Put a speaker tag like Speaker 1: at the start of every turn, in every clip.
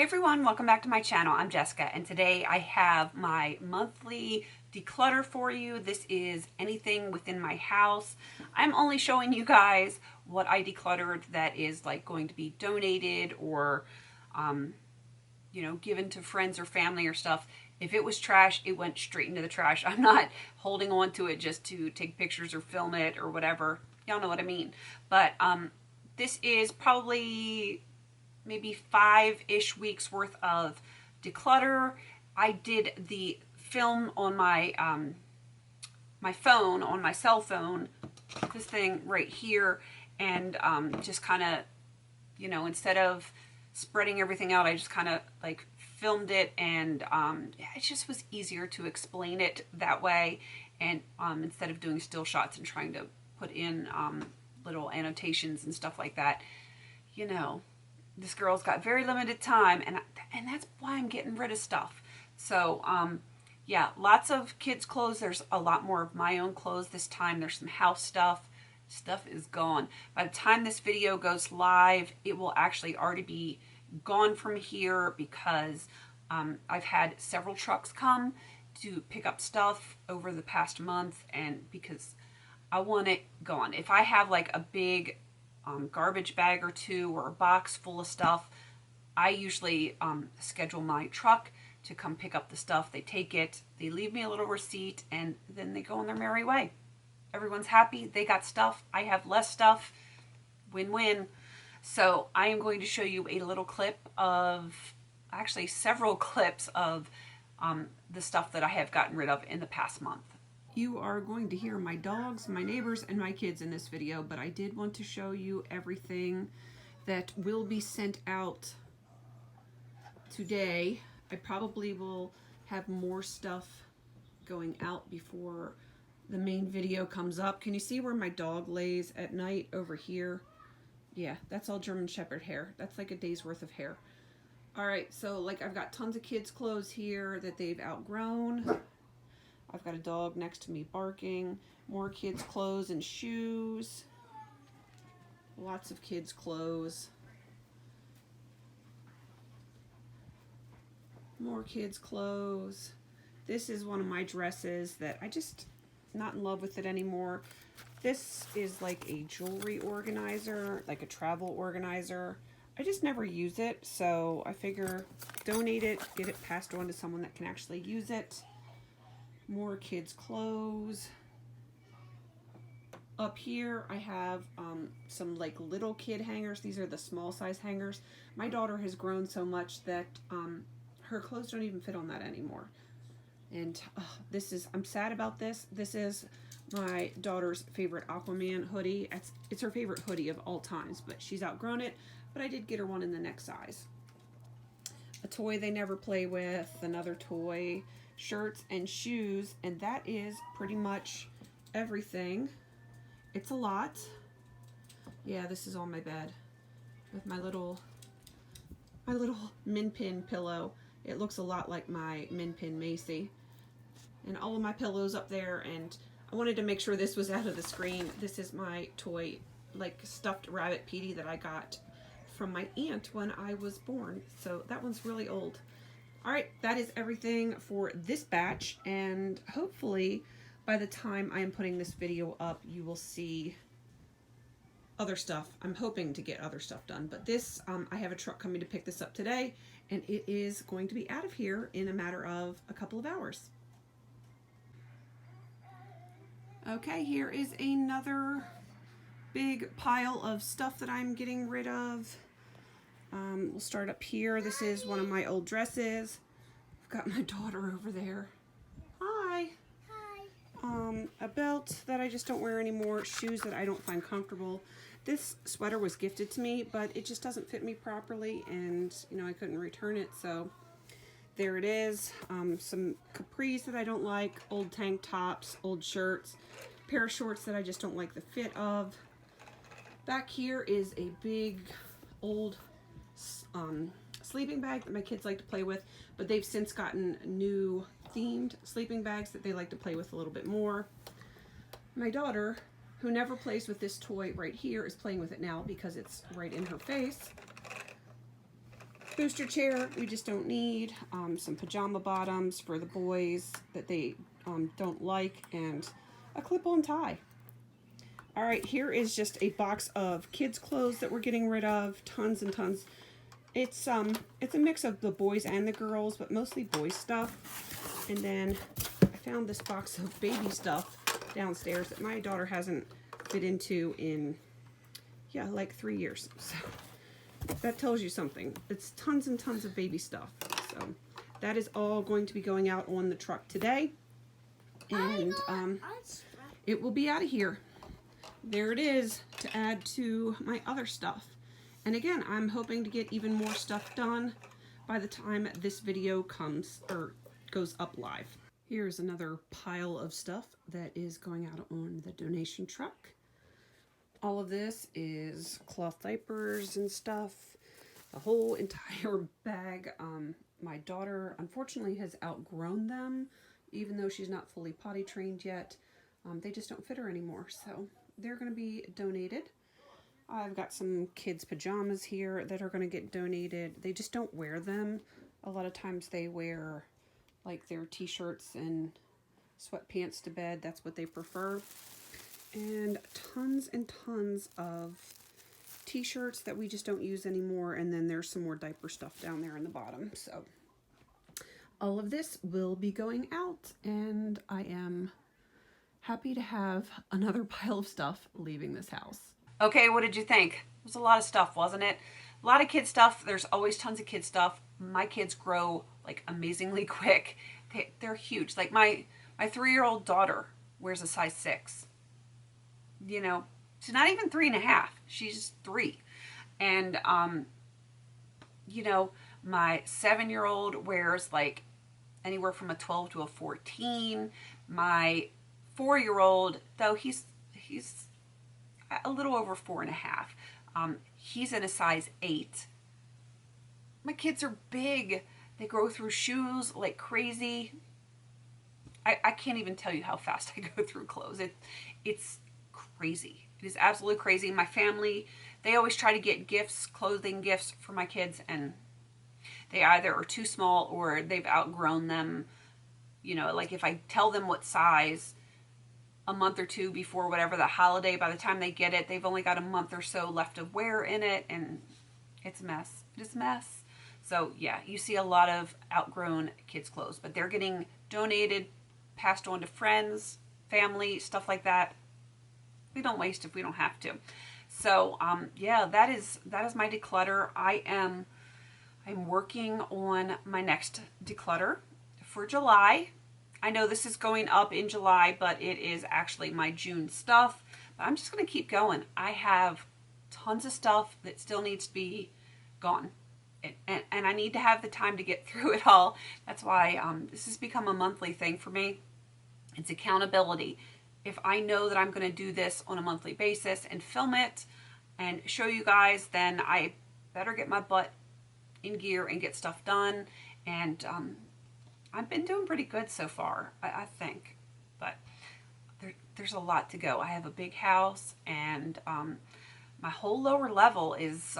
Speaker 1: everyone, welcome back to my channel. I'm Jessica, and today I have my monthly declutter for you. This is anything within my house. I'm only showing you guys what I decluttered that is like going to be donated or given to friends or family or stuff. If it was trash, it went straight into the trash. I'm not holding on to it just to take pictures or film it or whatever. Y'all know what I mean. But this is probably maybe 5-ish weeks worth of declutter. I did the film on my my phone, on my cell phone, this thing right here, and just kind of, instead of spreading everything out, I just kind of like filmed it, and it just was easier to explain it that way, and instead of doing still shots and trying to put in little annotations and stuff like that. This girl's got very limited time, and that's why I'm getting rid of stuff. So yeah, lots of kids' clothes. There's a lot more of my own clothes this time. There's some house stuff. Stuff is gone. By the time this video goes live, it will actually already be gone from here, because I've had several trucks come to pick up stuff over the past month, and because I want it gone. If I have like a big garbage bag or two or a box full of stuff, I usually schedule my truck to come pick up the stuff. They take it, they leave me a little receipt, and then they go on their merry way. Everyone's happy, they got stuff, I have less stuff, win-win. So I am going to show you a little clip of, actually several clips of the stuff that I have gotten rid of in the past month. You are going to hear my dogs, my neighbors, and my kids in this video, but I did want to show you everything that will be sent out today. I probably will have more stuff going out before the main video comes up. Can you see where my dog lays at night over here? Yeah, that's all German Shepherd hair. That's like a day's worth of hair. All right, so like I've got tons of kids' clothes here that they've outgrown. I've got a dog next to me barking. More kids' clothes and shoes. Lots of kids' clothes. More kids' clothes. This is one of my dresses that I just not in love with it anymore. This is like a jewelry organizer, like a travel organizer. I just never use it, so I figure donate it, get it passed on to someone that can actually use it. More kids' clothes. Up here I have some like little kid hangers. These are the small size hangers. My daughter has grown so much that her clothes don't even fit on that anymore. And I'm sad about this. This is my daughter's favorite Aquaman hoodie. It's her favorite hoodie of all times, but she's outgrown it. But I did get her one in the next size. A toy they never play with, another toy, shirts and shoes, and that is pretty much everything. It's a lot. Yeah, this is on my bed with my little min pin pillow. It looks a lot like my min pin Macy. And all of my pillows up there, and I wanted to make sure this was out of the screen. This is my toy, like stuffed rabbit Petey that I got from my aunt when I was born. So that one's really old. All right, that is everything for this batch, and hopefully by the time I am putting this video up, you will see other stuff. I'm hoping to get other stuff done, but this, I have a truck coming to pick this up today, and it is going to be out of here in a matter of a couple of hours. Okay, here is another big pile of stuff that I'm getting rid of. We'll start up here. This is one of my old dresses. I've got my daughter over there. Hi. Hi. A belt that I just don't wear anymore. Shoes that I don't find comfortable. This sweater was gifted to me, but it just doesn't fit me properly, and I couldn't return it, so there it is. Some capris that I don't like, old tank tops, old shirts, pair of shorts that I just don't like the fit of. Back here is a big old sleeping bag that my kids like to play with, but they've since gotten new themed sleeping bags that they like to play with a little bit more. My daughter, who never plays with this toy right here, is playing with it now because it's right in her face. booster chair we just don't need. Some pajama bottoms for the boys that they don't like, and a clip-on tie. All right, here is just a box of kids' clothes that we're getting rid of. Tons and tons. It's a mix of the boys and the girls, but mostly boys stuff. And then I found this box of baby stuff downstairs that my daughter hasn't fit into in, yeah, like 3 years. So that tells you something. It's tons and tons of baby stuff. So that is all going to be going out on the truck today. And it will be out of here. There it is to add to my other stuff. And again, I'm hoping to get even more stuff done by the time this video comes or goes up live. Here's another pile of stuff that is going out on the donation truck. All of this is cloth diapers and stuff. The whole entire bag. My daughter unfortunately has outgrown them, even though she's not fully potty trained yet. They just don't fit her anymore, so they're going to be donated. I've got some kids' pajamas here that are going to get donated. They just don't wear them. A lot of times they wear like their t-shirts and sweatpants to bed. That's what they prefer. And tons of t-shirts that we just don't use anymore. And then there's some more diaper stuff down there in the bottom. So all of this will be going out, and I am happy to have another pile of stuff leaving this house. Okay, what did you think? It was a lot of stuff, wasn't it? A lot of kid stuff. There's always tons of kid stuff. My kids grow like amazingly quick. They're huge. Like my 3-year-old daughter wears a size 6. You know, she's not even 3.5. She's 3. And, you know, my 7-year-old wears like anywhere from a 12 to a 14. My 4-year-old, though he's a little over 4.5. He's in a size 8. My kids are big. They grow through shoes like crazy. I can't even tell you how fast I go through clothes. It's crazy. It is absolutely crazy. My family, they always try to get gifts, clothing gifts for my kids, and they either are too small or they've outgrown them. You know, like if I tell them what size a month or two before whatever the holiday, by the time they get it, they've only got a month or so left of wear in it, and it's a mess. It's a mess. So yeah, you see a lot of outgrown kids' clothes, but they're getting donated, passed on to friends, family, stuff like that. We don't waste if we don't have to. So yeah, that is my declutter. I'm working on my next declutter for July. I know this is going up in July, but it is actually my June stuff. But I'm just going to keep going. I have tons of stuff that still needs to be gone. And I need to have the time to get through it all. That's why this has become a monthly thing for me. It's accountability. If I know that I'm going to do this on a monthly basis and film it and show you guys, then I better get my butt in gear and get stuff done. And I've been doing pretty good so far, I think. But there's a lot to go. I have a big house, and my whole lower level is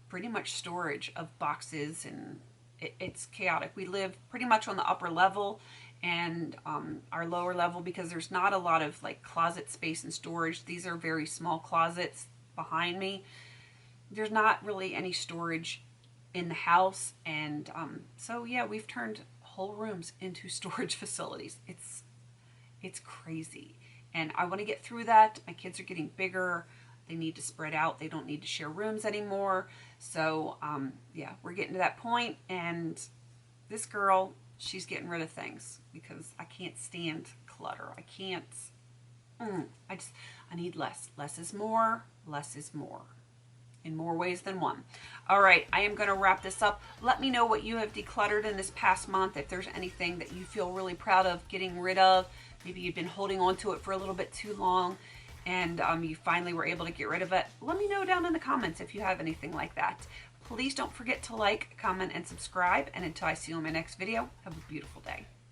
Speaker 1: pretty much storage of boxes, and it's chaotic. We live pretty much on the upper level, and our lower level, because there's not a lot of like closet space and storage. These are very small closets behind me. There's not really any storage in the house, and so yeah, we've turned whole rooms into storage facilities. It's crazy, and I want to get through that. My kids are getting bigger. They need to spread out. They don't need to share rooms anymore. So yeah, we're getting to that point, and this girl, she's getting rid of things because I can't stand clutter. I can't. I need less. Less is more. Less is more. In more ways than one. All right, I am going to wrap this up. Let me know what you have decluttered in this past month. If there's anything that you feel really proud of getting rid of. Maybe you've been holding on to it for a little bit too long, and you finally were able to get rid of it. Let me know down in the comments if you have anything like that. Please don't forget to like, comment, and subscribe. And until I see you in my next video, have a beautiful day.